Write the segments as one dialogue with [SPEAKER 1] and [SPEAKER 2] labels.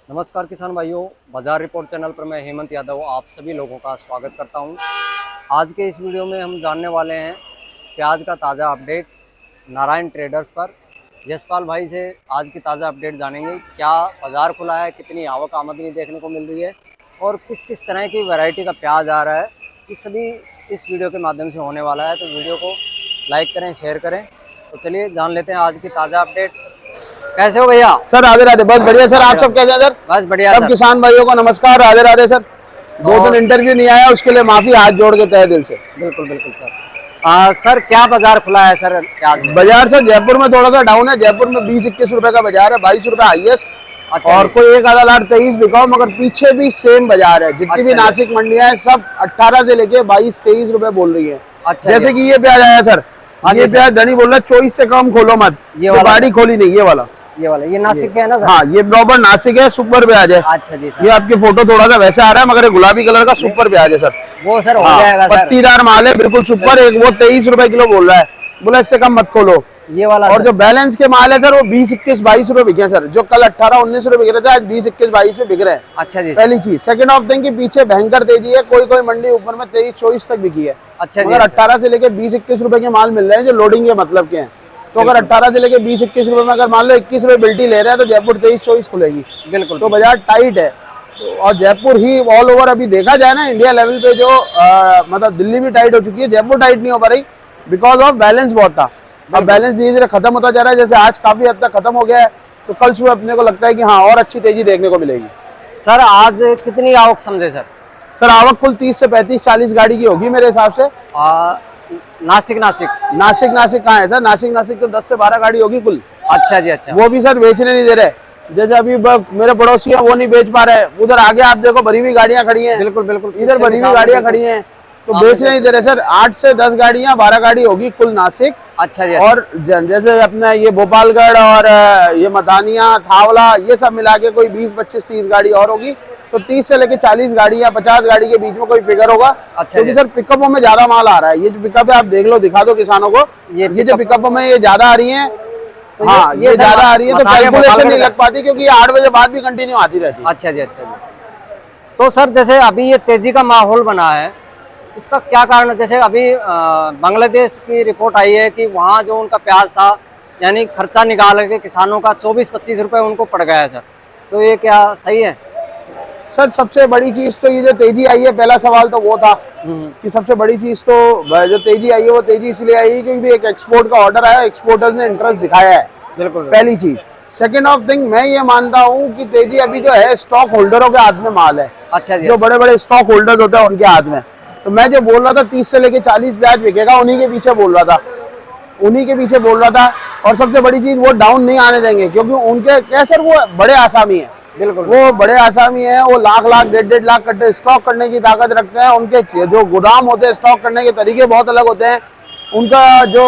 [SPEAKER 1] नमस्कार किसान भाइयों, बाजार रिपोर्ट चैनल पर मैं हेमंत यादव आप सभी लोगों का स्वागत करता हूं। आज के इस वीडियो में हम जानने वाले हैं प्याज का ताज़ा अपडेट नारायण ट्रेडर्स पर। यशपाल भाई से आज की ताज़ा अपडेट जानेंगे, क्या बाज़ार खुला है, कितनी आवक आमदनी देखने को मिल रही है और किस किस तरह की वैरायटी का प्याज आ रहा है, इस सभी इस वीडियो के माध्यम से होने वाला है। तो वीडियो को लाइक करें, शेयर करें। तो चलिए जान लेते हैं आज की ताज़ा अपडेट। कैसे हो भैया?
[SPEAKER 2] सर राधे राधे। बस बढ़िया सर, आप सब कैसे हैं सर?
[SPEAKER 1] बस बढ़िया
[SPEAKER 2] सब
[SPEAKER 1] सर।
[SPEAKER 2] किसान भाइयों को नमस्कार, राधे राधे सर। दो दिन इंटरव्यू नहीं आया, उसके लिए माफी, हाथ जोड़ के तहे दिल से।
[SPEAKER 1] बिल्कुल बिल्कुल सर। सर क्या बाजार खुला है सर प्याज में?
[SPEAKER 2] बाजार सर जयपुर में थोड़ा सा डाउन है। जयपुर में 20-21 रुपए का बाजार है, 22 रुपए हाईएस्ट।
[SPEAKER 1] अच्छा
[SPEAKER 2] और कोई एक आधा लाट 23 बिकाओ, मगर पीछे भी सेम बाजार है। जितनी भी
[SPEAKER 1] अच्छा
[SPEAKER 2] नासिक मंडियां हैं सब 18 से लेके 22-23 रुपए बोल रही है।
[SPEAKER 1] अच्छा
[SPEAKER 2] जैसे कि ये प्याज आया सर, ये प्याज धनी बोल रहा है 24 से कम खोलो मत।
[SPEAKER 1] ये वाला
[SPEAKER 2] गाड़ी खोली नहीं, ये वाला
[SPEAKER 1] ये नासिक से है ना सर?
[SPEAKER 2] हाँ, ये प्रॉपर नासिक है, सुपर प्याज है।
[SPEAKER 1] अच्छा जी सर।
[SPEAKER 2] ये आपकी फोटो थोड़ा सा वैसे आ रहा है, मगर ये गुलाबी कलर का सुपर प्याज है सर।
[SPEAKER 1] वो सर हो
[SPEAKER 2] हाँ,
[SPEAKER 1] जाएगा सर।
[SPEAKER 2] पत्तीदार माल है, बिल्कुल सुपर। एक वो 23 रुपए किलो बोल रहा है, बोला इससे कम मत खोलो।
[SPEAKER 1] ये वाला
[SPEAKER 2] और जो बैलेंस के माल है सर वो 20-21-22 रुपए बिके सर। जो कल 18-19 रुपए बिक रहे थे, आज 20-21-22 बिक रहे हैं।
[SPEAKER 1] अच्छा जी।
[SPEAKER 2] पहली चीज। सेकंड ऑफ थिंग, पीछे भयंकर तेजी है। कोई कोई मंडी ऊपर में 23-24 तक बिकी है।
[SPEAKER 1] अच्छा जी।
[SPEAKER 2] मगर 18 से लेके 20-21 रुपए के माल मिल रहे हैं जो लोडिंग के मतलब के हैं। तो अगर 18 से लेके 20-21 रुपए में अगर मान लो 21 रुपए बिल्टी ले रहे हैं, तो जयपुर 23-24 खुलेगी।
[SPEAKER 1] बिल्कुल।
[SPEAKER 2] तो बाजार टाइट है। और जयपुर ही ऑल ओवर अभी देखा जाए ना, इंडिया लेवल पे जो मतलब दिल्ली भी टाइट हो चुकी है, जयपुर टाइट नहीं हो पा रही, बिकॉज ऑफ बैलेंस बहुत था। अब बैलेंस धीरे धीरे खत्म होता जा रहा है। जैसे आज काफी हद तक खत्म हो गया है, तो कल सुबह अपने को लगता है कि हाँ और अच्छी तेजी देखने को मिलेगी।
[SPEAKER 1] सर आज कितनी आवक समझे सर?
[SPEAKER 2] सर आवक कुल 30 से 35-40 गाड़ी की होगी मेरे हिसाब से।
[SPEAKER 1] नासिक
[SPEAKER 2] नासिक कहाँ है सर? नासिक तो 10 से 12 गाड़ी होगी कुल।
[SPEAKER 1] अच्छा जी। अच्छा।
[SPEAKER 2] वो भी सर बेचने नहीं दे रहे। जैसे अभी मेरे पड़ोसी है, वो नहीं बेच पा रहे। उधर आगे आप देखो भरी हुई गाड़ियां खड़ी हैं।
[SPEAKER 1] बिल्कुल बिल्कुल।
[SPEAKER 2] इधर भरी हुई गाड़ियां खड़ी हैं, तो बेचने नहीं दे रहे सर। 8 से 10 गाड़ियां, 12 गाड़ी होगी कुल नासिक।
[SPEAKER 1] अच्छा जी।
[SPEAKER 2] और जैसे अपना ये भोपालगढ़ और ये मदानिया, थावला, ये सब मिला के कोई 20-25-30 गाड़ी और होगी। तो 30 से लेके 40 गाड़ी या 50 गाड़ी के बीच में कोई फिगर होगा।
[SPEAKER 1] अच्छा
[SPEAKER 2] क्योंकि सर पिकअपों में ज्यादा माल आ रहा है। ये जो पिकअप है आप देख लो, दिखा दो किसानों को। ये जो पिकअपों में ये ज्यादा आ रही है।
[SPEAKER 1] तो
[SPEAKER 2] हाँ, ये ज्यादा आ रही है, तो कैलकुलेशन नहीं लग पाती, क्योंकि ये 8 बजे बाद भी कंटिन्यू आती रहती है।
[SPEAKER 1] अच्छा जी। अच्छा जी। तो सर जैसे अभी ये तेजी का माहौल बना है, इसका क्या कारण है? जैसे अभी बांग्लादेश की रिपोर्ट आई है कि वहाँ जो उनका प्याज था, यानी खर्चा निकाल के किसानों का 24-25 रुपए उनको पड़ गया है सर। तो ये क्या सही है?
[SPEAKER 2] सर सबसे बड़ी चीज तो ये जो तेजी आई है, पहला सवाल तो वो था कि सबसे बड़ी चीज तो जो तेजी आई है, वो तेजी इसलिए आई है क्योंकि एक एक्सपोर्ट का ऑर्डर आया, एक्सपोर्टर्स ने इंटरेस्ट दिखाया है।
[SPEAKER 1] बिल्कुल।
[SPEAKER 2] पहली चीज। सेकंड ऑफ थिंग, मैं ये मानता हूँ कि तेजी अभी जो है स्टॉक होल्डरों के हाथ में माल है।
[SPEAKER 1] अच्छा जी।
[SPEAKER 2] जो बड़े बड़े स्टॉक होल्डर्स होते हैं उनके हाथ में। तो मैं जो बोल रहा था 30 से लेके 40 प्याज बिकेगा, उन्हीं के पीछे बोल रहा था। और सबसे बड़ी चीज, वो डाउन नहीं आने देंगे, क्योंकि उनके क्या सर, वो बड़े आसामी है।
[SPEAKER 1] बिल्कुल।
[SPEAKER 2] वो बड़े आसामी है। वो लाख 1.5 लाख कट्टे स्टॉक करने की ताकत रखते हैं। उनके जो गोदाम होते हैं, स्टॉक करने के तरीके बहुत अलग होते हैं। उनका जो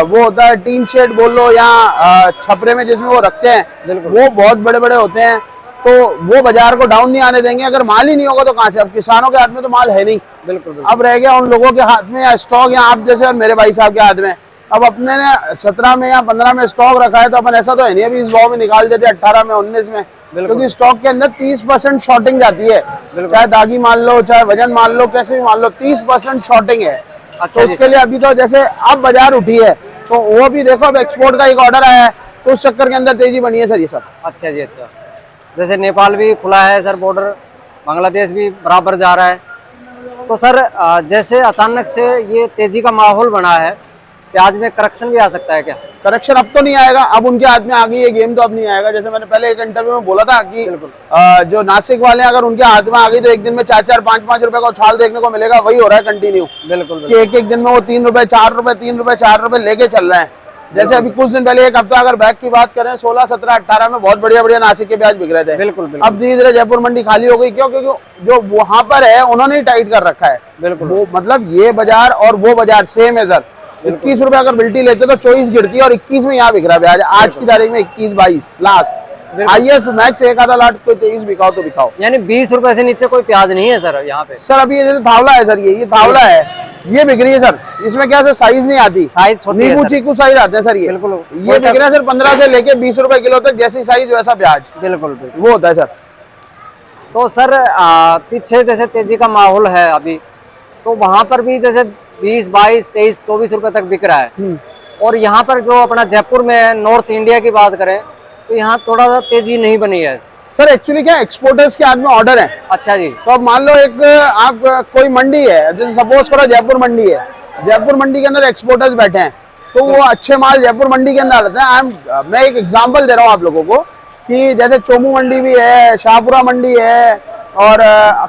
[SPEAKER 2] वो होता है टीन शेड बोल लो या छपरे में जिसमें वो रखते हैं, वो बहुत बड़े बड़े होते हैं। तो वो बाजार को डाउन नहीं आने देंगे। अगर माल ही नहीं होगा तो कहाँ से? अब किसानों के हाथ में तो माल है नहीं।
[SPEAKER 1] बिल्कुल।
[SPEAKER 2] अब रह गया उन लोगों के हाथ में या स्टॉक, या आप जैसे और मेरे भाई साहब के हाथ में। अब अपने ने 17 में या 15 में स्टॉक रखा है, तो अपन ऐसा तो है नहीं अभी इस भाव में निकाल देते 18 में 19 में, क्योंकि स्टॉक के अंदर 30% शॉर्टिंग जाती है। चाहे दागी मान लो, चाहे वजन मान लो, कैसे भी मान लो, 30% शॉर्टिंग है।
[SPEAKER 1] अच्छा।
[SPEAKER 2] तो उसके लिए अभी तो जैसे अब बाजार उठी है, तो वो भी देखो, अब एक्सपोर्ट का एक ऑर्डर आया है, तो उस चक्कर के अंदर तेजी बनी है सर ये सब।
[SPEAKER 1] अच्छा जी। अच्छा। जैसे नेपाल भी खुला है सर बॉर्डर, बांग्लादेश भी बराबर जा रहा है। तो सर जैसे अचानक से ये तेजी का माहौल बना है, प्याज में करेक्शन भी आ सकता है क्या?
[SPEAKER 2] करेक्शन अब तो नहीं आएगा, अब उनके हाथ में आ गई है गेम, तो अब नहीं आएगा। जैसे मैंने पहले एक इंटरव्यू में बोला था कि जो नासिक वाले अगर उनके हाथ में आ गई, तो एक दिन में 4-4, 5-5 रुपए का उछाल देखने को मिलेगा। वही हो रहा है कंटिन्यू।
[SPEAKER 1] बिल्कुल।
[SPEAKER 2] कि एक दिन में वो 3 रुपए 4 रुपए 3 रुपए 4 रुपए लेके चल रहे हैं। जैसे अभी कुछ दिन पहले, एक हफ्ता अगर बैग की बात करें, 16, 17, 18 में बहुत बढ़िया नासिक के प्याज बिक रहे थे।
[SPEAKER 1] बिल्कुल।
[SPEAKER 2] अब धीरे धीरे जयपुर मंडी खाली हो गई। क्यों? क्योंकि जो वहां पर है उन्होंने ही टाइट कर रखा है।
[SPEAKER 1] बिल्कुल।
[SPEAKER 2] वो मतलब ये बाजार और वो बाजार सेम है सर। 21 रुपए अगर बिल्टी लेते तो 24 गिरती है, और 21 में यहाँ बिक रहा है प्याज आज की तारीख में। 21-22 लास्ट, हाईएस्ट मैक्स एक आधा लाट कोई 23 बिकाओ तो बिकाओ।
[SPEAKER 1] यानी 20 रुपए से नीचे कोई प्याज नहीं है सर यहाँ पे?
[SPEAKER 2] सर अभी ये जैसे थावला है सर, ये थावला है, ये बिक रही है सर। इसमें क्या सर, साइज नहीं आती,
[SPEAKER 1] साइज छोटी है,
[SPEAKER 2] नींबू चीकू साइज आते हैं सर। ये
[SPEAKER 1] बिल्कुल।
[SPEAKER 2] ये बिक रहा है सर 15 से लेके 20 रुपए किलो तक, जैसी साइज वैसा प्याज।
[SPEAKER 1] बिल्कुल।
[SPEAKER 2] वो होता है सर।
[SPEAKER 1] तो सर पीछे जैसे तेजी का माहौल है अभी, तो वहां पर भी जैसे 20, 22, 23, 24 रुपए तक बिक रहा है। और यहाँ पर जो अपना जयपुर में है, नॉर्थ इंडिया की बात करें तो यहाँ थोड़ा सा तेजी नहीं बनी है।
[SPEAKER 2] सर एक्चुअली क्या एक्सपोर्टर्स के हाथ में ऑर्डर है।
[SPEAKER 1] अच्छा जी।
[SPEAKER 2] तो अब मान लो एक आप कोई मंडी है, जैसे सपोज करो जयपुर मंडी है, जयपुर मंडी के अंदर एक्सपोर्टर्स बैठे हैं, तो वो अच्छे माल जयपुर मंडी के अंदर आते हैं। मैं एक एग्जांपल दे रहा हूँ आप लोगों को कि जैसे चोमू मंडी भी है, शाहपुरा मंडी है और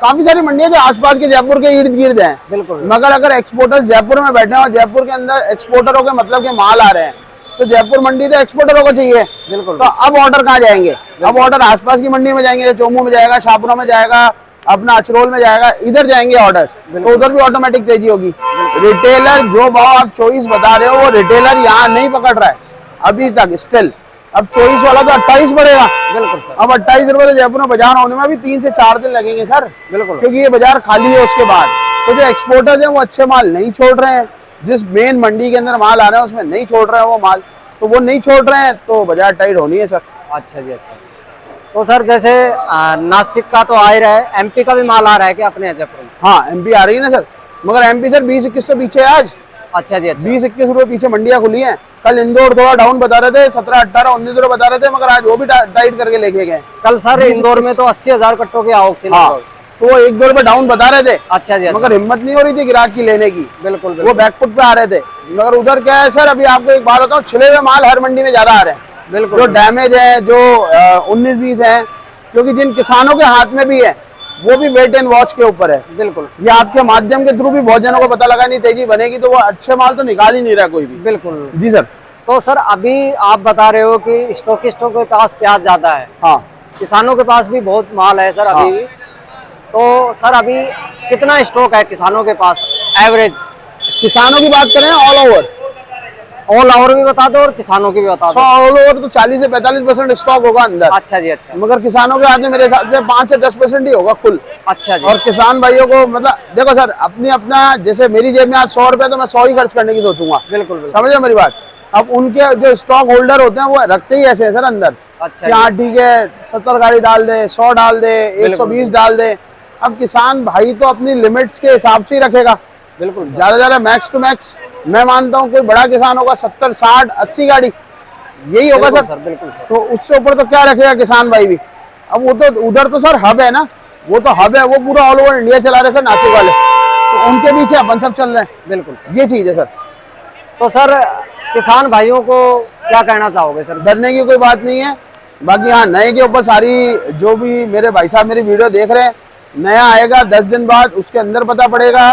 [SPEAKER 2] काफी सारी मंडी है जो आसपास के जयपुर के इर्द गिर्द हैं।
[SPEAKER 1] बिल्कुल।
[SPEAKER 2] मगर अगर एक्सपोर्टर्स जयपुर में बैठे हैं और जयपुर के अंदर एक्सपोर्टरों के मतलब के माल आ रहे हैं, तो जयपुर मंडी तो एक्सपोर्टरों को चाहिए।
[SPEAKER 1] बिल्कुल।
[SPEAKER 2] तो अब ऑर्डर कहाँ जाएंगे? अब ऑर्डर आसपास की मंडी में जाएंगे, चोमू में जाएगा, शाहपुरा में जाएगा, अपना अचरोल में जाएगा, इधर जाएंगे ऑर्डर्स, तो उधर भी ऑटोमेटिक तेजी होगी। रिटेलर जो भाव आप 24 बता रहे हो, वो रिटेलर यहाँ नहीं पकड़ रहा है अभी तक स्टिल। अब 24 वाला तो 28 पड़ेगा।
[SPEAKER 1] बिल्कुल सर।
[SPEAKER 2] अब 28 रुपए तो जयपुर में बाजार होने में भी 3 से 4 दिन लगेंगे सर।
[SPEAKER 1] बिल्कुल।
[SPEAKER 2] क्योंकि ये बाजार खाली है उसके बाद। तो जो एक्सपोर्टर्स हैं वो अच्छे माल नहीं छोड़ रहे हैं, जिस मेन मंडी के अंदर माल आ रहा है उसमें नहीं छोड़ रहे हैं वो माल, तो वो नहीं छोड़ रहे हैं तो बाजार टाइट होनी है सर।
[SPEAKER 1] अच्छा जी। अच्छा, तो सर जैसे नासिक का तो आ ही रहा है, एमपी का भी माल आ रहा है क्या अपने जयपुर में?
[SPEAKER 2] हाँ एमपी आ रही है ना सर, मगर एमपी सर 20-21 तो पीछे है आज।
[SPEAKER 1] अच्छा जी। अच्छा,
[SPEAKER 2] 20-21 रुपए पीछे मंडियां खुली हैं। कल इंदौर थोड़ा डाउन बता रहे थे, 17, 18, 19 रुपए बता रहे थे, मगर आज वो भी टाइट करके लेके गए।
[SPEAKER 1] कल सर इंदौर में तो 80,000 कट्टों की आवक थी।
[SPEAKER 2] हाँ, तो वो 1-2 रुपए डाउन बता रहे थे।
[SPEAKER 1] अच्छा जी। अच्छा,
[SPEAKER 2] मगर हिम्मत नहीं हो रही थी ग्राहक की लेने की।
[SPEAKER 1] बिल्कुल।
[SPEAKER 2] वो बैकफुट पे आ रहे थे। मगर उधर क्या है सर, अभी आपको एक बात बताऊं, छिले हुए माल हर मंडी में ज्यादा आ रहे हैं।
[SPEAKER 1] बिल्कुल।
[SPEAKER 2] जो डैमेज है, जो 19-20 है, क्योंकि जिन किसानों के हाथ में भी है वो भी वेट एंड वॉच के ऊपर है।
[SPEAKER 1] बिल्कुल।
[SPEAKER 2] ये आपके माध्यम के थ्रू भी बहुत जनों को पता लगा नहीं तेजी बनेगी, तो वो अच्छे माल तो निकाल ही नहीं रहा कोई भी।
[SPEAKER 1] बिल्कुल
[SPEAKER 2] जी सर।
[SPEAKER 1] तो सर अभी आप बता रहे हो कि स्टॉकिस्टों के पास प्याज ज्यादा है।
[SPEAKER 2] हाँ,
[SPEAKER 1] किसानों के पास भी बहुत माल है सर अभी भी। तो सर अभी कितना स्टॉक है किसानों के पास एवरेज?
[SPEAKER 2] किसानों की बात करें
[SPEAKER 1] ऑल ओवर भी बता दो और किसानों की भी बता दो।
[SPEAKER 2] ऑल ओवर तो 40 से 45% स्टॉक होगा अंदर।
[SPEAKER 1] अच्छा जी। अच्छा,
[SPEAKER 2] मगर किसानों के हाथ में मेरे हिसाब से 5 से 10% ही होगा कुल।
[SPEAKER 1] अच्छा जी।
[SPEAKER 2] और किसान भाइयों को मतलब देखो सर, अपनी अपना जैसे मेरी जेब में आज 100 रुपए, तो मैं 100 ही खर्च करने की सोचूंगा।
[SPEAKER 1] बिल्कुल बिल्कुल।
[SPEAKER 2] समझे मेरी बात? अब उनके जो स्टॉक होल्डर होते हैं वो रखते ही ऐसे है सर अंदर।
[SPEAKER 1] अच्छा
[SPEAKER 2] कि हाँ ठीक है, 70 गाड़ी डाल दे, 100 डाल दे, 120 डाल दे। अब किसान भाई तो अपनी लिमिट्स के हिसाब से ही रखेगा।
[SPEAKER 1] बिल्कुल।
[SPEAKER 2] ज्यादा ज्यादा मैक्स टू मैक्स मैं मानता हूँ कोई बड़ा किसान होगा 70, 60, 80 गाड़ी यही होगा सर।
[SPEAKER 1] बिल्कुल सर।
[SPEAKER 2] तो उससे ऊपर तो क्या रखेगा किसान भाई भी। अब वो तो उधर तो सर हब है ना, वो तो हब है, वो पूरा ऑल ओवर इंडिया चला रहे सर नासिक वाले, तो उनके पीछे अपन सब चल रहे हैं।
[SPEAKER 1] बिल्कुल सर।
[SPEAKER 2] ये चीज है सर।
[SPEAKER 1] तो सर किसान भाइयों को क्या कहना चाहोगे सर?
[SPEAKER 2] डरने की कोई बात नहीं है। बाकी हाँ, नए के ऊपर सारी जो भी मेरे भाई साहब मेरी वीडियो देख रहे हैं, नया आएगा 10 दिन बाद, उसके अंदर पता पड़ेगा।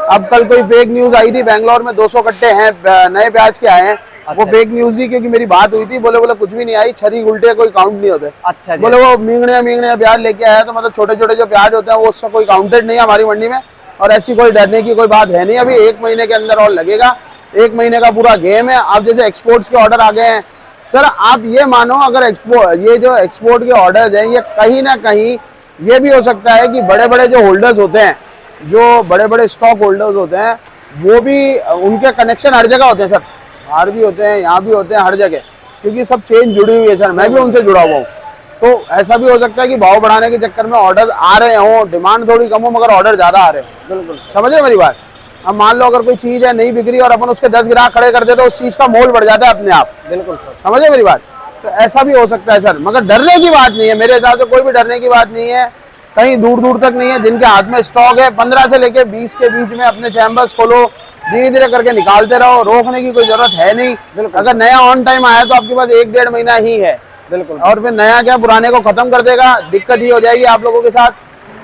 [SPEAKER 2] अब कल कोई फेक न्यूज आई थी, बैंगलोर में 200 कट्टे हैं नए प्याज के आए हैं। वो फेक न्यूज थी, क्योंकि मेरी बात हुई थी, बोले कुछ भी नहीं आई, छरी उल्टे कोई काउंट नहीं होते।
[SPEAKER 1] अच्छा जी।
[SPEAKER 2] बोले वो मींगने प्याज लेके आया, तो मतलब छोटे छोटे जो प्याज होते हैं वो उसका कोई काउंटेड नहीं है हमारी मंडी में। और ऐसी कोई डरने की कोई बात है नहीं। अभी 1 महीने के अंदर और लगेगा, 1 महीने का पूरा गेम है। आप जैसे एक्सपोर्ट्स के ऑर्डर आ गए हैं सर, आप ये मानो अगर ये जो एक्सपोर्ट के ऑर्डर हैं, ये कहीं ना कहीं ये भी हो सकता है कि बड़े बड़े जो होल्डर्स होते हैं, जो बड़े बड़े स्टॉक होल्डर्स होते हैं, वो भी उनके कनेक्शन हर जगह होते हैं सर, बाहर भी होते हैं, यहाँ भी होते हैं, हर जगह, क्योंकि सब चेन जुड़ी हुई है सर। मैं भी उनसे जुड़ा हुआ हूँ। तो ऐसा भी हो सकता है कि भाव बढ़ाने के चक्कर में ऑर्डर आ रहे हो, डिमांड थोड़ी कम हो मगर ऑर्डर ज्यादा आ रहे हैं।
[SPEAKER 1] बिल्कुल।
[SPEAKER 2] समझ रहे मेरी बात? अब मान लो अगर कोई चीज है नहीं बिक रही और अपन उसके 10 ग्राहक खड़े कर देते तो उस चीज का मोल बढ़ जाता है अपने आप।
[SPEAKER 1] बिल्कुल सर।
[SPEAKER 2] समझे मेरी बात? तो ऐसा भी हो सकता है सर, मगर डरने की बात नहीं है मेरे हिसाब से, कोई भी डरने की बात नहीं है। कहीं दूर दूर तक नहीं है। जिनके हाथ में स्टॉक है 15 से लेके 20 के बीच में अपने चैम्बर्स खोलो, धीरे धीरे करके निकालते रहो, रोकने की कोई जरूरत है नहीं। अगर नया ऑन टाइम आया तो आपके पास 1-1.5 महीना ही है।
[SPEAKER 1] बिल्कुल।
[SPEAKER 2] और फिर नया क्या पुराने को खत्म कर देगा। दिक्कत ये हो जाएगी आप लोगों के साथ,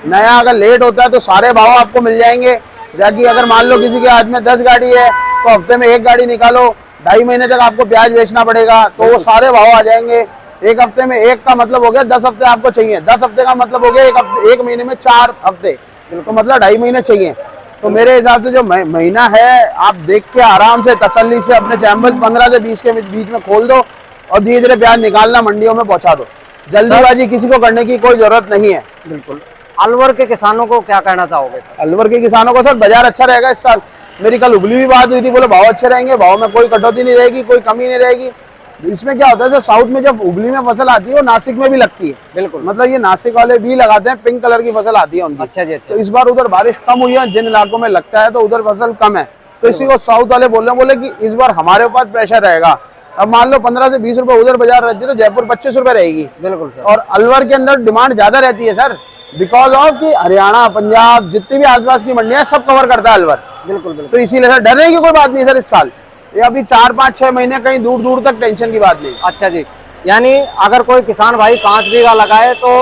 [SPEAKER 2] नया अगर लेट होता है तो सारे भाव आपको मिल जाएंगे। जबकि अगर मान लो किसी के हाथ में 10 गाड़ी है तो हफ्ते में 1 गाड़ी निकालो, 2.5 महीने तक आपको प्याज बेचना पड़ेगा, तो वो सारे भाव आ जाएंगे। 1 हफ्ते में 1 का मतलब हो गया 10 हफ्ते आपको चाहिए, 10 हफ्ते का मतलब हो गया 1 महीने में 4 हफ्ते, तो मतलब 2.5 महीने चाहिए। तो मेरे हिसाब से जो महीना है आप देख के आराम से तसल्ली से अपने चैम्बर्स 15 से 20 के बीच में खोल दो और धीरे धीरे प्याज निकालना, मंडियों में पहुंचा दो। जल्दीबाजी किसी को करने की कोई जरूरत नहीं है।
[SPEAKER 1] बिल्कुल। अलवर के किसानों को क्या कहना चाहोगे सर?
[SPEAKER 2] अलवर के किसानों को सर बाजार अच्छा रहेगा इस साल। मेरी कल हुबली भी बात हुई थी, बोले भाव अच्छे रहेंगे, भाव में कोई कटौती नहीं रहेगी, कोई कमी नहीं रहेगी। इसमें क्या होता है सर, साउथ में जब हुबली में फसल आती है वो नासिक में भी लगती है।
[SPEAKER 1] बिल्कुल।
[SPEAKER 2] मतलब ये नासिक वाले भी लगाते हैं, पिंक कलर की फसल आती है उनकी।
[SPEAKER 1] अच्छा जी, अच्छा।
[SPEAKER 2] तो इस बार उधर बारिश कम हुई है, जिन इलाकों में लगता है तो उधर फसल कम है, तो इसी को साउथ वाले बोले कि इस बार हमारे ऊपर प्रेशर रहेगा। अब मान लो 15 से 20 रुपए उधर बाजार रहती है तो जयपुर 25 रुपए रहेगी।
[SPEAKER 1] बिल्कुल सर।
[SPEAKER 2] और अलवर के अंदर डिमांड ज्यादा रहती है सर, बिकॉज ऑफ कि हरियाणा, पंजाब, जितनी भी आसपास की मंडियां सब कवर करता है अलवर।
[SPEAKER 1] बिल्कुल बिल्कुल।
[SPEAKER 2] तो इसीलिए सर डरने की कोई बात नहीं सर। इस साल ये अभी 4, 5, 6 महीने कहीं दूर दूर तक टेंशन की बात नहीं।
[SPEAKER 1] अच्छा जी, यानी अगर कोई किसान भाई 5 बीघा लगाए तो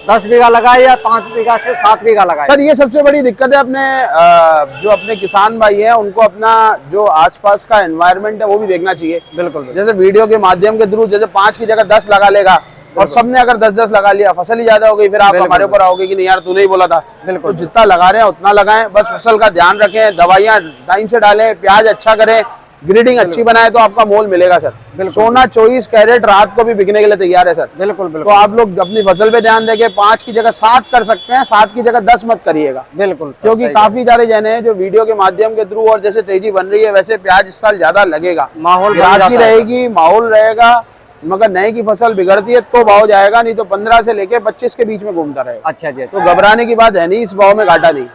[SPEAKER 1] 10 बीघा लगाए या 5 बीघा से 7 बीघा लगाए?
[SPEAKER 2] सर ये सबसे बड़ी दिक्कत है अपने जो अपने किसान भाई हैं उनको अपना जो आसपास का एनवायरनमेंट है वो भी देखना चाहिए।
[SPEAKER 1] बिल्कुल।
[SPEAKER 2] जैसे वीडियो के माध्यम के थ्रू जैसे 5 की जगह 10 लगा लेगा और सबने अगर 10-10 लगा लिया, फसल ही ज्यादा हो गई, फिर आप हमारे ऊपर आओगे कि नहीं यार तूने ही बोला था।
[SPEAKER 1] बिल्कुल।
[SPEAKER 2] तो जितना लगा रहे हैं उतना लगाएं, बस फसल का ध्यान रखें, दवाइयां टाइम से डालें, प्याज अच्छा करें, ग्रेडिंग अच्छी बनाए तो आपका मोल मिलेगा सर। सोना 24 कैरेट रात को भी बिकने के लिए तैयार है सर।
[SPEAKER 1] बिल्कुल बिल्कुल।
[SPEAKER 2] तो आप लोग अपनी फसल पे ध्यान देंगे, 5 की जगह 7 कर सकते हैं, 7 की जगह 10 मत करिएगा।
[SPEAKER 1] बिल्कुल सर,
[SPEAKER 2] क्योंकि काफी सारे जने हैं जो वीडियो के माध्यम के थ्रू, और जैसे तेजी बन रही है वैसे प्याज इस साल ज्यादा लगेगा,
[SPEAKER 1] माहौल
[SPEAKER 2] की रहेगी, माहौल रहेगा, मगर नए की फसल बिगड़ती है तो भाव जाएगा, नहीं तो 15 से लेके 25 के बीच में घूमता रहेगा।
[SPEAKER 1] अच्छा जी,
[SPEAKER 2] तो घबराने की बात है नहीं, इस भाव में घाटा नहीं।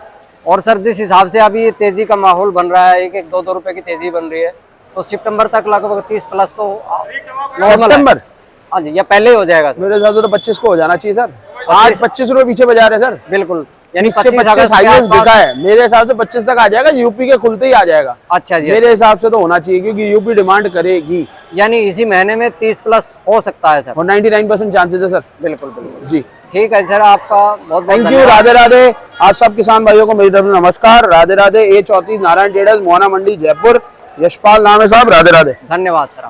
[SPEAKER 1] और सर जिस हिसाब से अभी ये तेजी का माहौल बन रहा है, 1-1, 2-2 रुपए की तेजी बन रही है, तो सितंबर तक लगभग 30 प्लस तो
[SPEAKER 2] सितंबर,
[SPEAKER 1] हाँ जी, या पहले ही हो जाएगा सर?
[SPEAKER 2] मेरे हिसाब से तो 25 को हो जाना चाहिए सर। आज 25 रुपए पीछे बाजार है सर।
[SPEAKER 1] बिल्कुल, यानी
[SPEAKER 2] 25 हाईएस्ट बिका है, मेरे हिसाब से 25 तक आ जाएगा, यूपी के खुलते ही आ जाएगा।
[SPEAKER 1] अच्छा जी,
[SPEAKER 2] मेरे हिसाब से तो होना चाहिए क्योंकि यूपी डिमांड करेगी,
[SPEAKER 1] यानी इसी महीने में 30 प्लस हो सकता है सर?
[SPEAKER 2] और 99% चांसेस है सर।
[SPEAKER 1] बिल्कुल बिल्कुल
[SPEAKER 2] जी
[SPEAKER 1] ठीक है सर, आपका बहुत बहुत
[SPEAKER 2] थैंक यू। राधे राधे। आप सब किसान भाइयों को मेरी तरफ से नमस्कार, राधे राधे। A34 नारायण ट्रेडर्स, मोहना मंडी, जयपुर। यशपाल नाम है साहब। राधे राधे।
[SPEAKER 1] धन्यवाद सर।